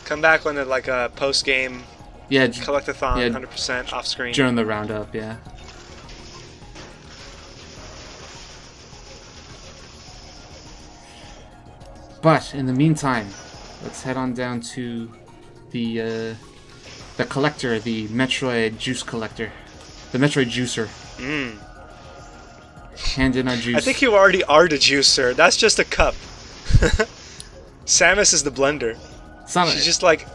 Come back when like a post game. Yeah. Collectathon, Yeah, 100% off screen. during the roundup, yeah. But in the meantime, let's head on down to the collector, the Metroid juice collector, the Metroid juicer. Hand in our juice. I think you already are the juicer. That's just a cup. Samus is the blender. She's just like,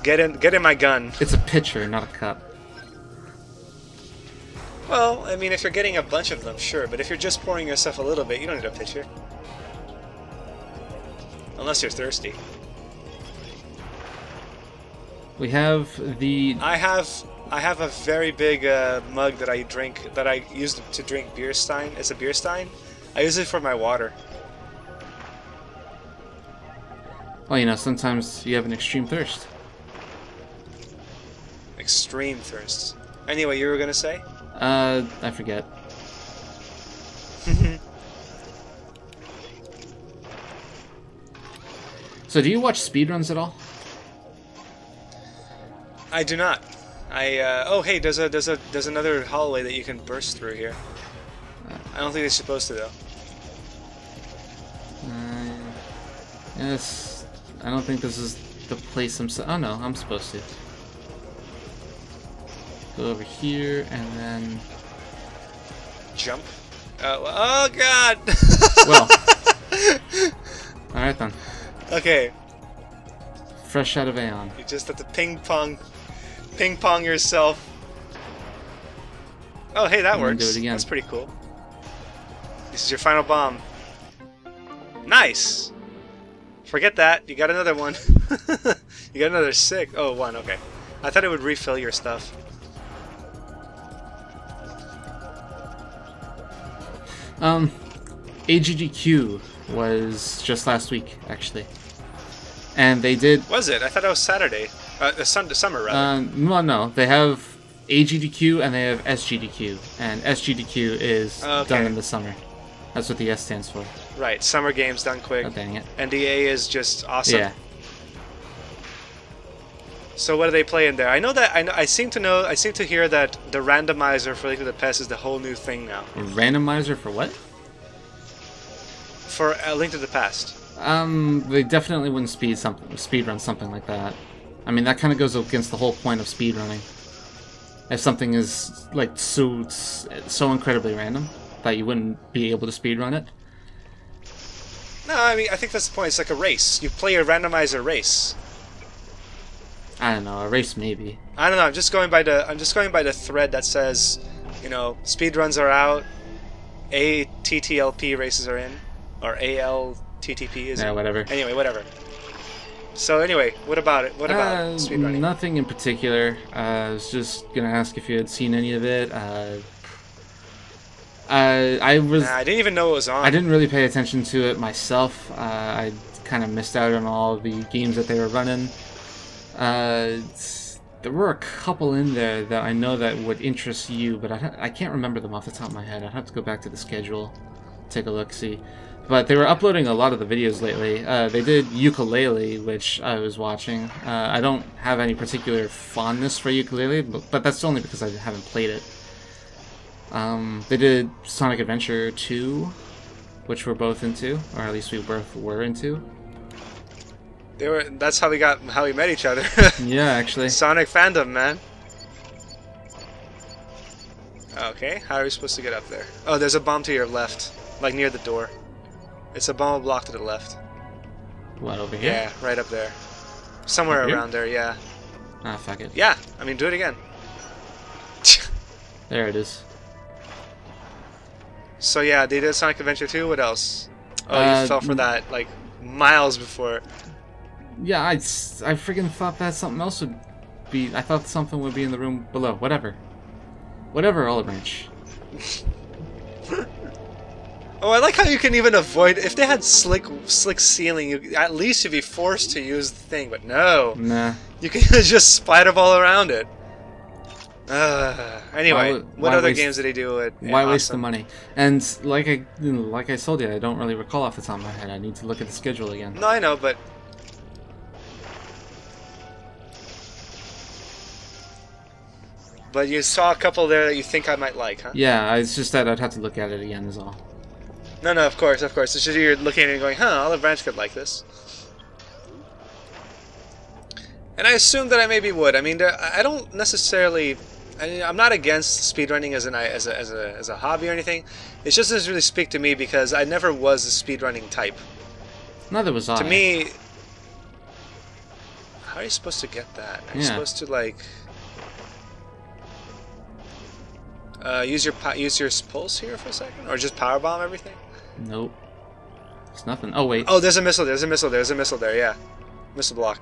get in my gun. It's a pitcher, not a cup. Well, I mean, if you're getting a bunch of them, sure. But if you're just pouring yourself a little bit, you don't need a pitcher. Unless you're thirsty. We have the... I have a very big mug that I drink, that I use to drink beer stein. It's a beer stein. I use it for my water. Well, you know, sometimes you have an extreme thirst. Extreme thirst. Anyway, you were gonna say? I forget. So, do you watch speedruns at all? I do not. Oh, hey, there's another hallway that you can burst through here. I don't think they're supposed to though. Yes. I don't think this is the place oh no, I'm supposed to. Go over here and then... Jump? Oh god! Well. Alright then. Okay. Fresh out of Aeon. You just have to ping pong yourself. Oh hey, that works. Do it again. That's pretty cool. This is your final bomb. Nice! Forget that, you got another one. You got another 6. Oh, 1, okay. I thought it would refill your stuff. AGDQ was just last week, actually. And they did... Was it? I thought it was Saturday. Summer, rather. Well, no. They have AGDQ and they have SGDQ. And SGDQ is done in the summer. That's what the S stands for. Right, summer games done quick. Oh, dang it. NDA is just awesome. Yeah. So what do they play in there? I know that I seem to hear that the randomizer for Link to the Past is the whole new thing now. A randomizer for what? For Link to the Past. They definitely wouldn't speedrun something like that. I mean, that kind of goes against the whole point of speedrunning. If something is like so incredibly random that you wouldn't be able to speedrun it. No, I mean, I think that's the point. It's like a race. You play a randomizer race. I don't know, a race maybe. I don't know. I'm just going by the thread that says, you know, speedruns are out, ATTLP races are in, or ALTTP is. Yeah, whatever. Anyway, whatever. So anyway, what about it? What about speedrunning? Nothing in particular. I was just gonna ask if you had seen any of it. I didn't even know it was on. I didn't really pay attention to it myself. I kind of missed out on all the games that they were running. There were a couple in there that I know that would interest you, but I can't remember them off the top of my head. I'd have to go back to the schedule, take a look, see. But they were uploading a lot of the videos lately. They did Ukulele, which I was watching. I don't have any particular fondness for Ukulele, but that's only because I haven't played it. They did Sonic Adventure 2, which we're both into, or at least we both were into. That's how we met each other. Yeah, actually. Sonic fandom, man. Okay, how are we supposed to get up there? Oh, there's a bomb to your left, like near the door. It's a bomb block to the left. What, over here? Yeah, right up there. Somewhere around there, yeah. Ah, fuck it. Yeah, I mean, do it again. There it is. So yeah, they did Sonic Adventure 2, what else? Oh, you fell for that, like, miles before. Yeah, I freaking thought that something else would be... I thought something would be in the room below. Whatever. Whatever, Olive Branch. Oh, I like how you can even avoid... If they had slick ceiling, at least you'd be forced to use the thing, but no. Nah. You can just spider ball around it. Anyway, what other games did he do with? Why waste the money? And like I told you, I don't really recall off the top of my head. I need to look at the schedule again. No, I know, but but you saw a couple there that you think I might like, huh? Yeah, it's just that I'd have to look at it again is all. No, of course. It's just you're looking at it and going, huh, Olive Branch could like this. And I assume that I maybe would. I mean, I don't necessarily... I'm not against speedrunning as a hobby or anything. It just doesn't really speak to me because I never was a speedrunning type. Neither was I. To me... How are you supposed to get that? Are you supposed to, like... use your pulse here for a second? Or just powerbomb everything? Nope. It's nothing. Oh, wait. Oh, there's a missile there, yeah. Missile block.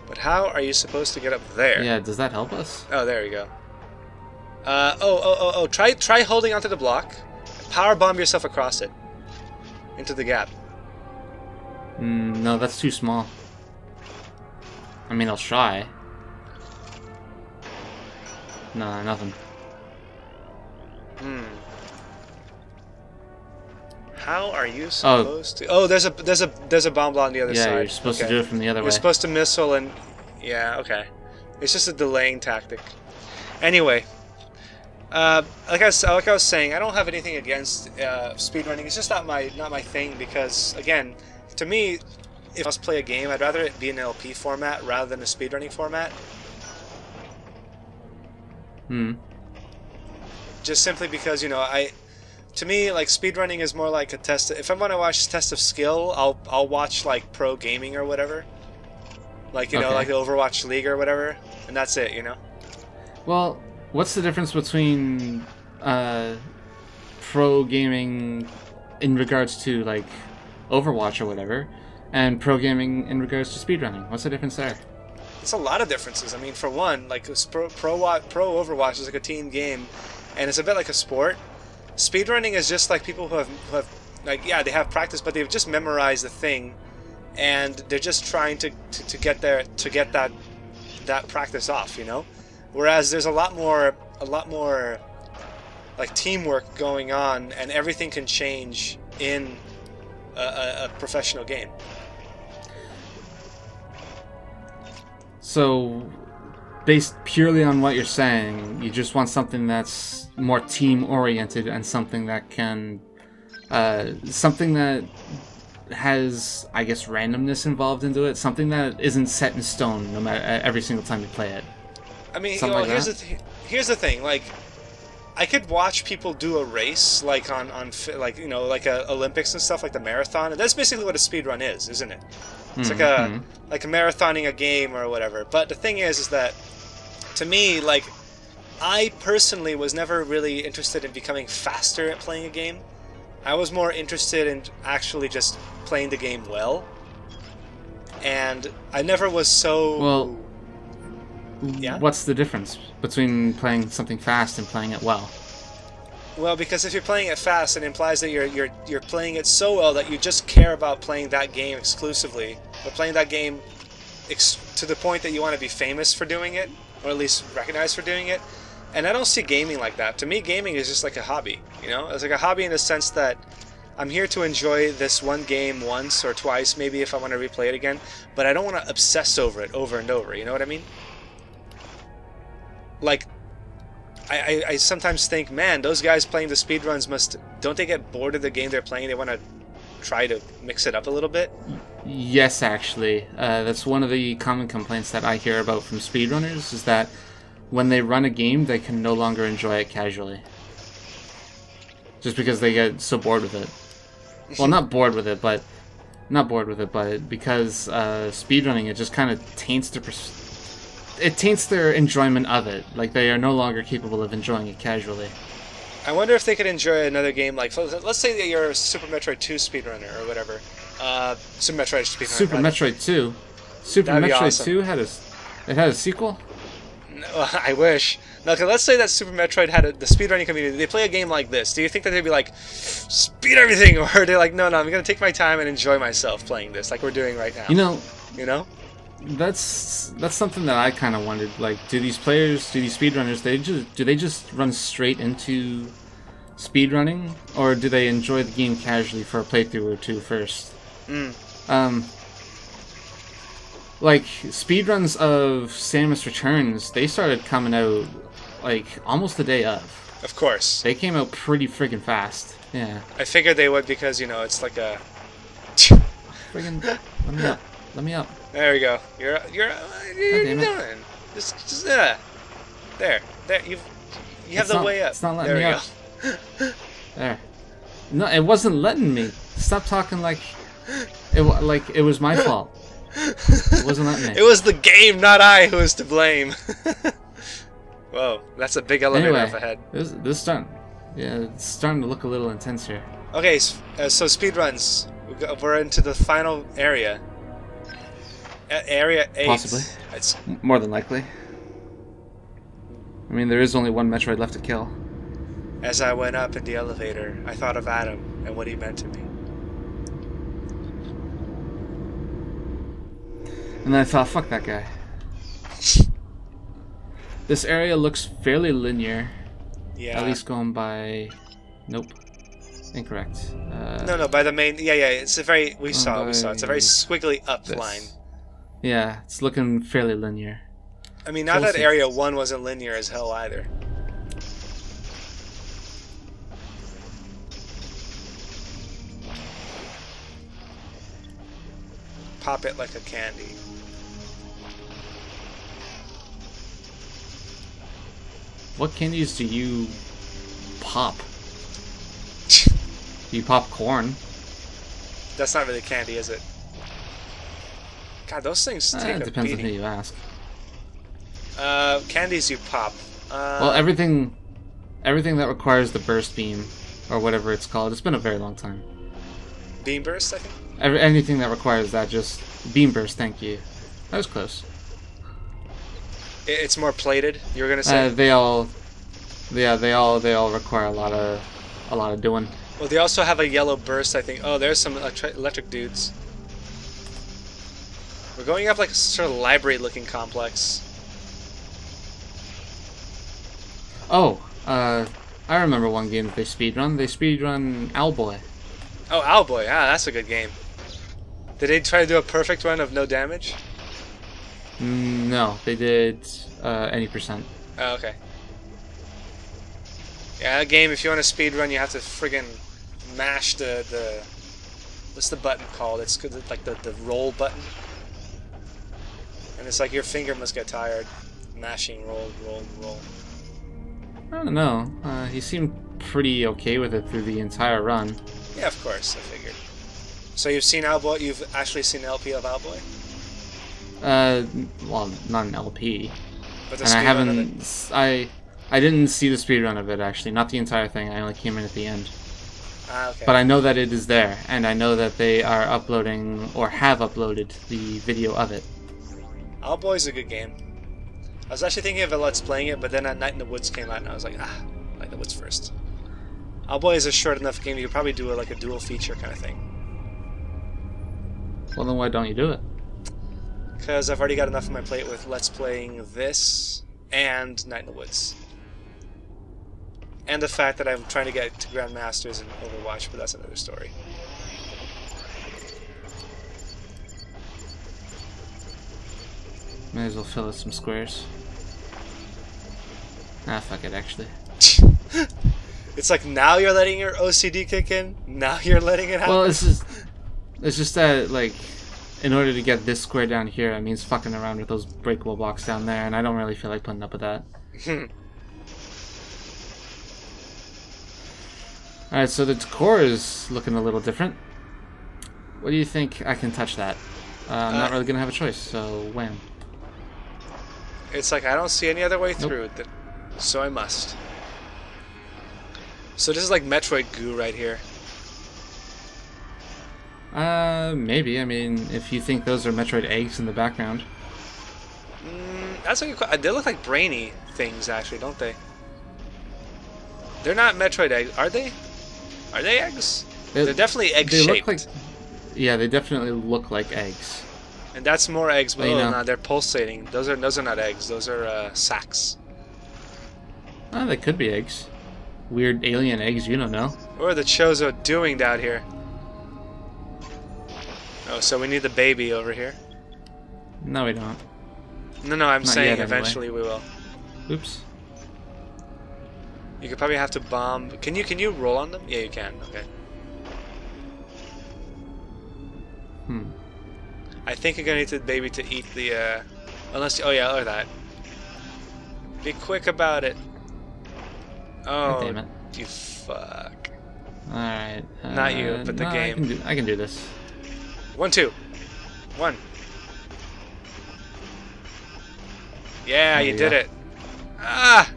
But how are you supposed to get up there? Yeah, does that help us? Oh, there you go. Try holding onto the block. Power bomb yourself across it. Into the gap. No, that's too small. I mean, I'll try. Nah, nothing. How are you supposed to? Oh, there's a bomb block on the other side. Yeah, you're supposed to do it from the other way. You're supposed to missile and... Yeah, okay. It's just a delaying tactic. Anyway, like I was saying, I don't have anything against speedrunning. It's just not my thing because, again, to me, if I was play a game, I'd rather it be an LP format rather than a speedrunning format. Just simply because, you know, to me, like, speedrunning is more like a test. If I want to watch a test of skill, I'll watch like pro gaming or whatever, like you know, like the Overwatch League or whatever, and that's it, you know. Well, what's the difference between pro gaming in regards to like Overwatch or whatever, and pro gaming in regards to speedrunning? What's the difference there? It's a lot of differences. I mean, for one, like pro Overwatch is like a team game, and it's a bit like a sport. Speedrunning is just like people who have like, yeah, they have practice, but they've just memorized the thing, and they're just trying to get that practice off, you know. Whereas there's a lot more like teamwork going on, and everything can change in a professional game. So, based purely on what you're saying, you just want something that's more team-oriented and something that can... something that has, I guess, randomness involved into it. Something that isn't set in stone no matter every single time you play it. I mean, you know, here's the thing. Like, I could watch people do a race, like on like, you know, like a Olympics and stuff, like the marathon. And that's basically what a speedrun is, isn't it? It's like a marathoning a game or whatever. But the thing is that, to me, like, I personally was never really interested in becoming faster at playing a game. I was more interested in actually just playing the game well. And I never was so... Well, yeah? What's the difference between playing something fast and playing it well? Well, because if you're playing it fast, it implies that you're playing it so well that you just care about playing that game exclusively, or playing that game to the point that you want to be famous for doing it, or at least recognized for doing it. And I don't see gaming like that. To me, gaming is just like a hobby, you know? It's like a hobby in the sense that I'm here to enjoy this one game once or twice, maybe if I want to replay it again, but I don't want to obsess over it over and over, you know what I mean? Like, I sometimes think, man, those guys playing the speedruns don't they get bored of the game they're playing? They want to try to mix it up a little bit? Yes, actually. That's one of the common complaints that I hear about from speedrunners, is that when they run a game, they can no longer enjoy it casually. Just because they get so bored with it. Well, not bored with it, but because speedrunning, it just kind of taints their enjoyment of it. Like, they are no longer capable of enjoying it casually. I wonder if they could enjoy another game like, let's say that you're a Super Metroid 2 speedrunner or whatever. Super Metroid speedrunner. Super Metroid 2? Super Metroid 2 had a sequel? No, I wish. No, okay, let's say that Super Metroid had the speedrunning community. They play a game like this. Do you think that they'd be like, speed everything? Or are they like, no, I'm going to take my time and enjoy myself playing this, like we're doing right now? You know? That's something that I kind of wondered. Like, do these speedrunners, do they just run straight into speedrunning, or do they enjoy the game casually for a playthrough or two first? Like, speedruns of Samus Returns, they started coming out like almost the day of. Of course. They came out pretty friggin' fast. Yeah. I figured they would because, you know, it's like a... Friggin' let me up. Let me up. There we go. You're what are you doing? Just there. You have the way up. It's not letting there me we up. go. There. No, it wasn't letting me. Stop talking like it was my fault. It wasn't letting me. It was the game, not I, who was to blame. Whoa, that's a big elevator up ahead. This starting, yeah, it's starting to look a little intense here. Okay, so speedruns. We're into the final area. Area 8. Possibly. It's more than likely. I mean, there is only one Metroid left to kill. As I went up in the elevator, I thought of Adam and what he meant to me. And then I thought, fuck that guy. This area looks fairly linear. Yeah. At least going by... Nope. Incorrect. No, by the main... Yeah, it's a very... We saw. It's a very squiggly up line. Yeah, it's looking fairly linear. I mean, not that Area 1 wasn't linear as hell either. Pop it like a candy. What candies do you pop? You pop corn. That's not really candy, is it? God, those things take a beating. It depends on who you ask. Candies you pop. Well, everything that requires the burst beam, or whatever it's called. It's been a very long time. Beam burst, I think? Anything that requires that, just beam burst. Thank you. That was close. It's more plated. You were gonna say they all require a lot of doing. Well, they also have a yellow burst, I think. Oh, there's some electric dudes. We're going up like a sort of library-looking complex. Oh, I remember one game that they speedrun. They speedrun Owlboy. Oh, Owlboy. Ah, that's a good game. Did they try to do a perfect run of no damage? No, they did any percent. Oh, okay. Yeah, that game, if you want to speedrun, you have to friggin' mash the... What's the button called? It's like the roll button. And it's like your finger must get tired. Mashing roll. I don't know. He seemed pretty okay with it through the entire run. Yeah, of course, I figured. So you've seen Owlboy? You've actually seen an LP of Owlboy? Well, not an LP. But the and I haven't... I didn't see the speedrun of it, actually. Not the entire thing. I only came in at the end. Ah, okay. But I know that it is there, and I know that they are uploading, or have uploaded, the video of it. Owlboy's a good game. I was actually thinking of Let's Playing it, but then Night in the Woods came out, and I was like, Night in the Woods first. Owlboy is a short enough game, you could probably do like a dual feature kind of thing. Well, then why don't you do it? Because I've already got enough on my plate with Let's Playing this and Night in the Woods. And the fact that I'm trying to get to Grandmasters in Overwatch, but that's another story. Might as well fill out some squares. Ah, fuck it, actually. It's like, now you're letting your OCD kick in? Now you're letting it happen? Well, it's just that, like, in order to get this square down here, it means fucking around with those breakable blocks down there, and I don't really feel like putting up with that. Alright, so the decor is looking a little different. What do you think? I can touch that. I'm not really gonna have a choice, so wham. It's like, I don't see any other way through, so I must. So this is like Metroid goo right here. Maybe. I mean, if you think those are Metroid eggs in the background. That's a good question. They look like brainy things, actually, don't they? They're not Metroid eggs, are they? Are they eggs? They're definitely egg-shaped. Yeah, they definitely look like eggs. And that's more eggs, but no, they're pulsating. Those are not eggs. Those are sacs. Oh, they could be eggs. Weird alien eggs, you don't know. What are the Chozo doing down here? Oh, so we need the baby over here. No, we don't. No, I'm Not saying yet, eventually anyway. we will. Oops. You could probably have to bomb. Can you roll on them? Yeah, you can. Okay. I think you're gonna need the baby to eat the. Unless. Oh yeah, look at that. Be quick about it. Oh, damn it. You fuck. Alright. Not you, but the no, game. I can do this. 1, 2. 1. Yeah, you did it. Ah!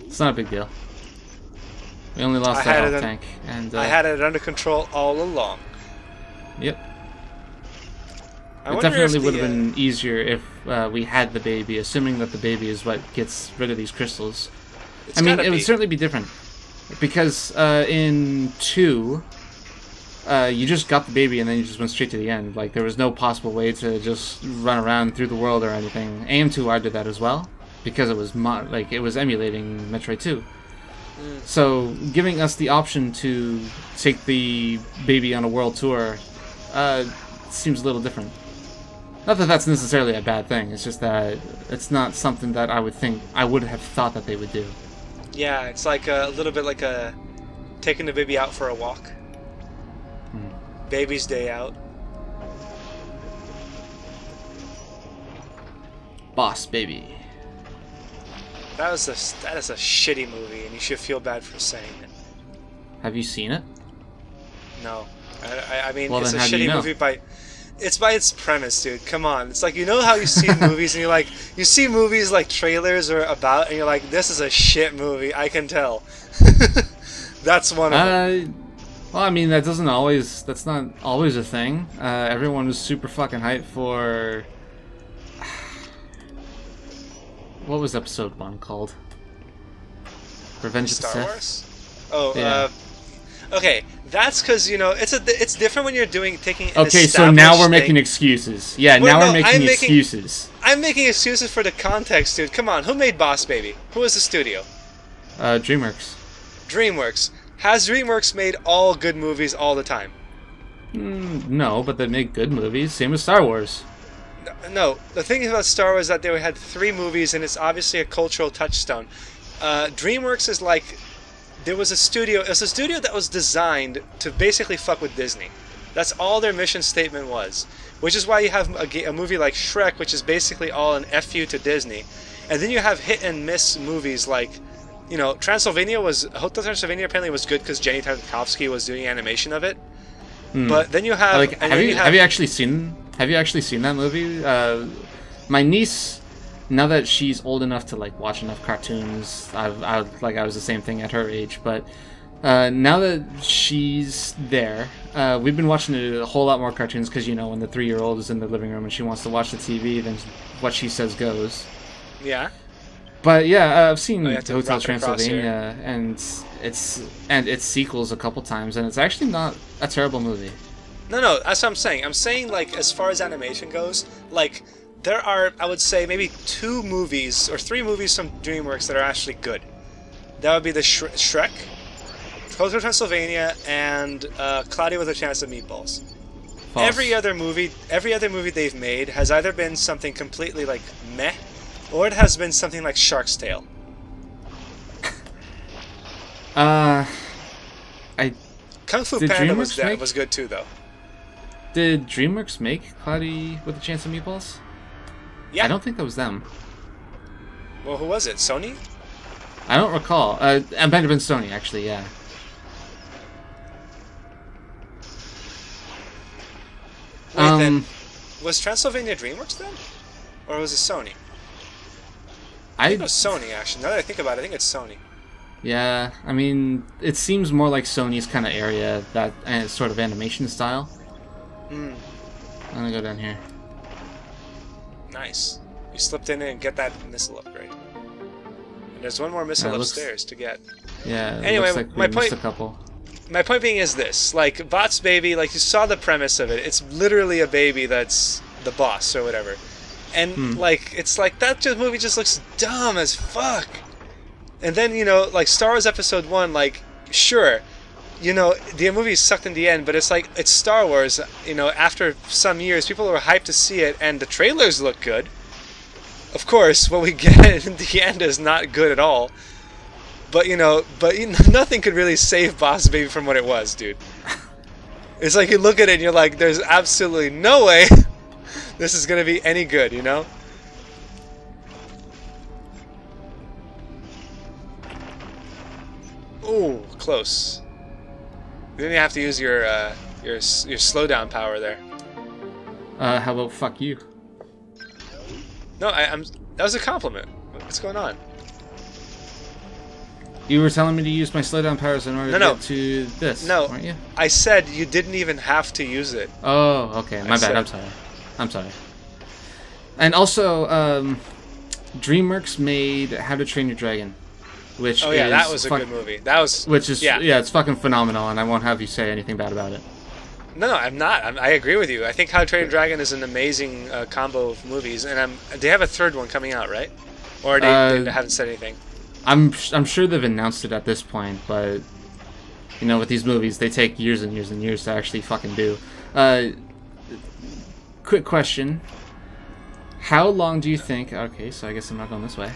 It's not a big deal. We only lost that health tank, and I had it under control all along. Yep. It definitely would have been easier if we had the baby, assuming that the baby is what gets rid of these crystals. I mean, it would certainly be different. Because in 2, you just got the baby and then you just went straight to the end. Like, there was no possible way to just run around through the world or anything. AM2R did that as well, because it was it was emulating Metroid 2. So, giving us the option to take the baby on a world tour seems a little different. Not that that's necessarily a bad thing, it's just that it's not something that I would have thought that they would do. Yeah, it's like a little bit like taking the baby out for a walk. Baby's day out. Boss Baby. That is a shitty movie, and you should feel bad for saying it. Have you seen it? No. I mean, well, it's a shitty movie by... It's by its premise, dude. Come on. It's like, you know how you see movies and you're like, you see movies like trailers or about, and you're like, this is a shit movie. I can tell. That's one of them. Well, I mean, that's not always a thing. Everyone was super fucking hyped for... What was episode 1 called? Revenge of the Sith? Star Wars? Oh, yeah. Okay, that's because, you know, it's different when you're taking an okay, so now we're making excuses. Yeah, well, now we're making excuses. I'm making excuses for the context, dude. Come on, who made Boss Baby? Who was the studio? DreamWorks. DreamWorks. Has DreamWorks made all good movies all the time? No, but they make good movies. Same with Star Wars. No, the thing about Star Wars is that they had 3 movies, and it's obviously a cultural touchstone. DreamWorks is like... It was a studio that was designed to basically fuck with Disney. That's all their mission statement was. Which is why you have a movie like Shrek, which is basically all an FU to Disney. And then you have hit and miss movies like, you know, Hotel Transylvania apparently was good because Jenny Tartakovsky was doing animation of it. But then you have... Like, have you actually seen that movie? My niece... Now that she's old enough to like watch enough cartoons, I was the same thing at her age. But now that she's there, we've been watching a whole lot more cartoons because, you know, when the 3-year-old is in the living room and she wants to watch the TV, then what she says goes. Yeah. But yeah, I've seen Hotel Transylvania and its sequels a couple times, and it's actually not a terrible movie. No, that's what I'm saying. I'm saying, like, as far as animation goes, like. There are, I would say, maybe 2 movies or 3 movies from DreamWorks that are actually good. That would be the Shrek, Hotel Transylvania, and Cloudy with a Chance of Meatballs. False. Every other movie they've made has either been something completely like meh, or it has been something like Shark's Tale. Kung Fu Panda was good too, though. Did DreamWorks make Cloudy with a Chance of Meatballs? Yeah. I don't think that was them. Well, who was it? Sony? I don't recall. It might have been Sony, actually, yeah. Wait, then, was Transylvania DreamWorks then? Or was it Sony? I think it was Sony, actually. Now that I think about it, I think it's Sony. Yeah, I mean, it seems more like Sony's kind of area, that sort of animation style. I'm gonna go down here. Nice. You slipped in and get that missile upgrade. And there's one more missile upstairs to get. Yeah. Anyway, looks like we missed a couple. My point being is this: like Boss Baby, like you saw the premise of it. It's literally a baby that's the boss or whatever, and like it's like that movie just looks dumb as fuck. And then, you know, like Star Wars Episode 1, like sure. You know, the movie sucked in the end, but it's like, it's Star Wars, you know, after some years, people were hyped to see it, and the trailers look good. of course, what we get in the end is not good at all. But nothing could really save Boss Baby from what it was, dude. It's like you look at it and you're like, there's absolutely no way this is gonna be any good, you know? Ooh, close. You didn't have to use your slowdown power there. How about fuck you? No, that was a compliment. What's going on? You were telling me to use my slowdown powers in order to get to this, no, weren't you? I said you didn't even have to use it. Oh, okay. My bad. I'm sorry. And also, DreamWorks made How to Train Your Dragon, which that was a good movie. It's fucking phenomenal, and I won't have you say anything bad about it. No, I'm not. I agree with you. I think How to Train Your Dragon is an amazing combo of movies, and they have a third one coming out, right? Or they haven't said anything. I'm sure they've announced it at this point, but with these movies, they take years and years and years to actually fucking do. Quick question: how long do you think? Okay, so I guess I'm not going this way.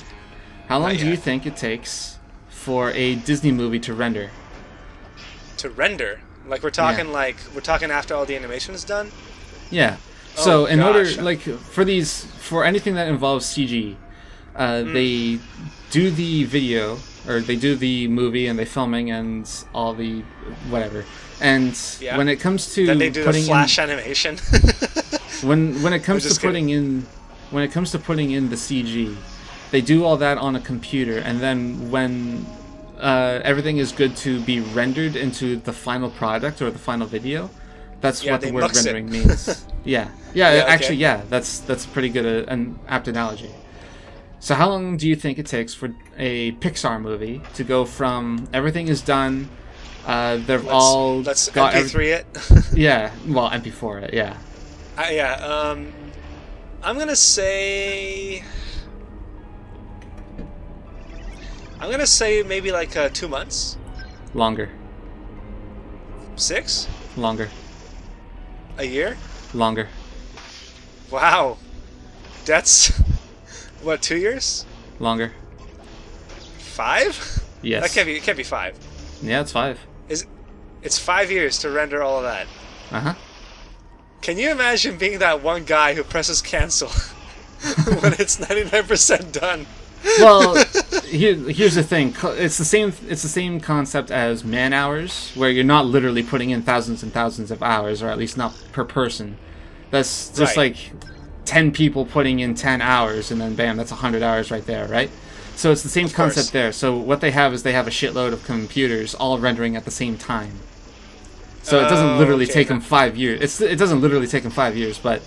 How long do you think it takes for a Disney movie to render? To render? Like we're talking after all the animation is done? Yeah. So in order for anything that involves CG, they do the video, or they do the movie, and they filming and all the whatever. And when it comes to then they do the flash animation. when it comes to putting in the CG, they do all that on a computer, and then when everything is good to be rendered into the final product or the final video, that's what the word rendering means. Actually, that's pretty good an apt analogy. So how long do you think it takes for a Pixar movie to go from everything is done, let's MP3 it? Yeah, well, MP4 it, yeah. I'm gonna say maybe like 2 months. Longer. 6? Longer. A year? Longer. Wow. That's what, 2 years? Longer. 5? Yes. It can't be 5. Yeah, it's 5. It's 5 years to render all of that. Uh-huh. Can you imagine being that one guy who presses cancel when it's 99% done? Well, here's the thing. It's the same concept as man hours, where you're not literally putting in thousands and thousands of hours, or at least not per person. That's just like 10 people putting in 10 hours, and then bam, that's 100 hours right there, right? So it's the same concept there. So what they have is they have a shitload of computers all rendering at the same time. So it doesn't literally take them 5 years. It doesn't literally take them 5 years, but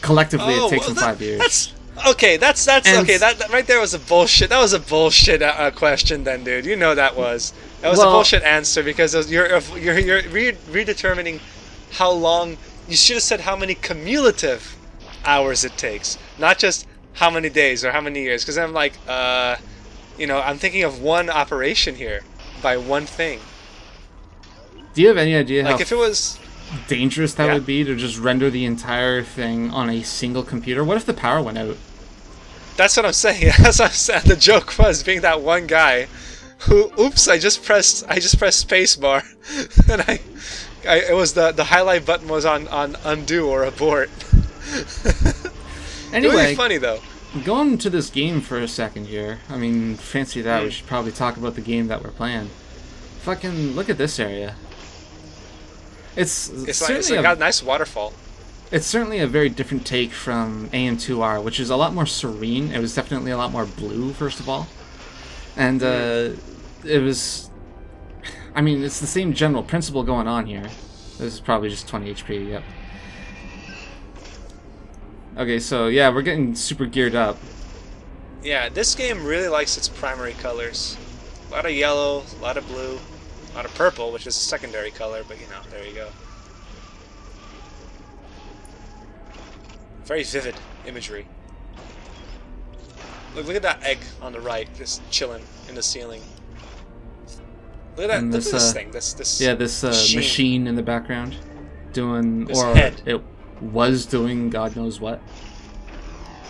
collectively it takes them 5 years. That's okay. That right there was a bullshit. That was a bullshit question, then, dude. You know that was a bullshit answer, because you're redetermining how long. You should have said how many cumulative hours it takes, not just how many days or how many years. Because I'm like, I'm thinking of one operation here by one thing. Do you have any idea how if it was dangerous that would be to just render the entire thing on a single computer? What if the power went out? That's what I'm saying. That's what I'm saying. The joke was being that one guy who, oops, I just pressed spacebar, and it was the highlight button was on undo or abort. Anyway, it would be funny though. Going to this game for a second here. I mean, fancy that. We should probably talk about the game that we're playing. Fucking look at this area. It's got a nice waterfall. It's certainly a very different take from AM2R, which is a lot more serene. It was definitely a lot more blue, first of all. And it was... I mean, it's the same general principle going on here. This is probably just 20 HP, yep. Okay, so yeah, we're getting super geared up. Yeah, this game really likes its primary colors. A lot of yellow, a lot of blue. A lot of purple, which is a secondary color, but there you go. Very vivid imagery. Look at that egg on the right, just chilling in the ceiling. Look at that! Look at this thing. This machine in the background, doing head. It was doing God knows what.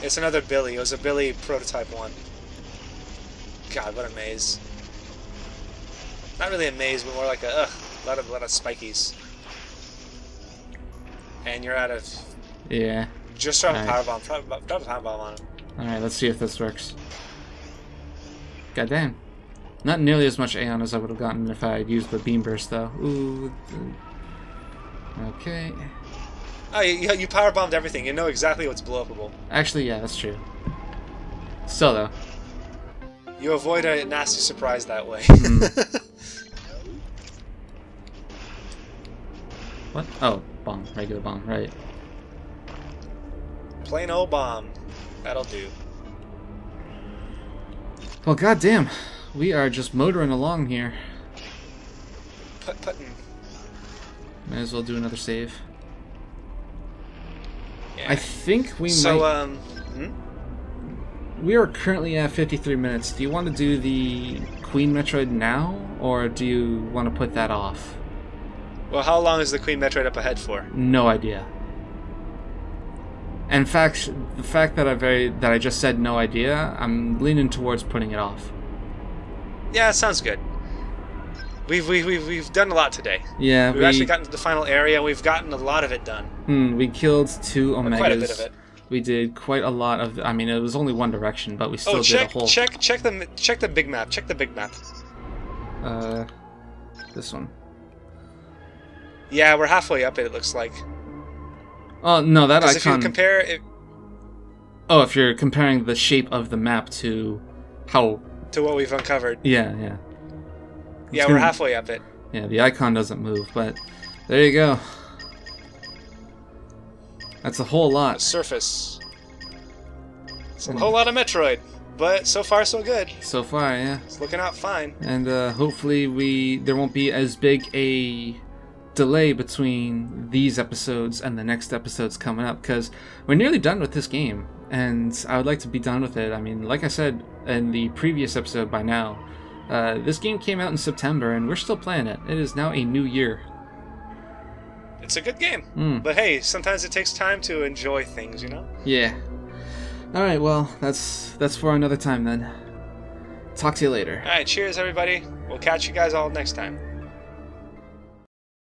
It's another Billy. It was a Billy prototype one. God, what a maze. Not really a maze, but more like a lot of spikies. And you're out of... Yeah. Just drop a power bomb. Drop a power bomb on him. Alright, let's see if this works. God damn. Not nearly as much Aeon as I would have gotten if I had used the Beam Burst, though. Ooh. Okay. Oh, you power bombed everything. You know exactly what's blow upable. Actually, yeah, that's true. Still, though. You avoid a nasty surprise that way. What? Oh, bomb. Regular bomb, right. Plain old bomb. That'll do. Well, goddamn. We are just motoring along here. Puttin'. Might as well do another save. Yeah. I think we might... We are currently at 53 minutes. Do you want to do the Queen Metroid now, or do you want to put that off? Well, how long is the Queen Metroid up ahead for? No idea. In fact, the fact that I just said no idea, I'm leaning towards putting it off. Yeah, it sounds good. We've done a lot today. Yeah, we've actually gotten to the final area, and we've gotten a lot of it done. We killed 2 Omegas. Quite a bit of it. We did quite a lot of. I mean, it was only one direction, but we still did a whole. Check the big map. Check the big map. This one. Yeah, we're halfway up it. It looks like. Oh no, that icon. If you compare it. Oh, if you're comparing the shape of the map to how. To what we've uncovered. Yeah, yeah. Yeah, we're halfway up it. Yeah, the icon doesn't move, but there you go. That's a whole lot. The surface. It's a whole lot of Metroid, but so far so good. So far, yeah. It's looking out fine. And hopefully there won't be as big a delay between these episodes and the next episodes coming up, because we're nearly done with this game, and I would like to be done with it. I mean, like I said in the previous episode by now, this game came out in September, and we're still playing it. It is now a new year. It's a good game. But hey, sometimes it takes time to enjoy things, you know? Yeah. Alright, well, that's for another time then. Talk to you later. Alright, cheers everybody. We'll catch you guys all next time.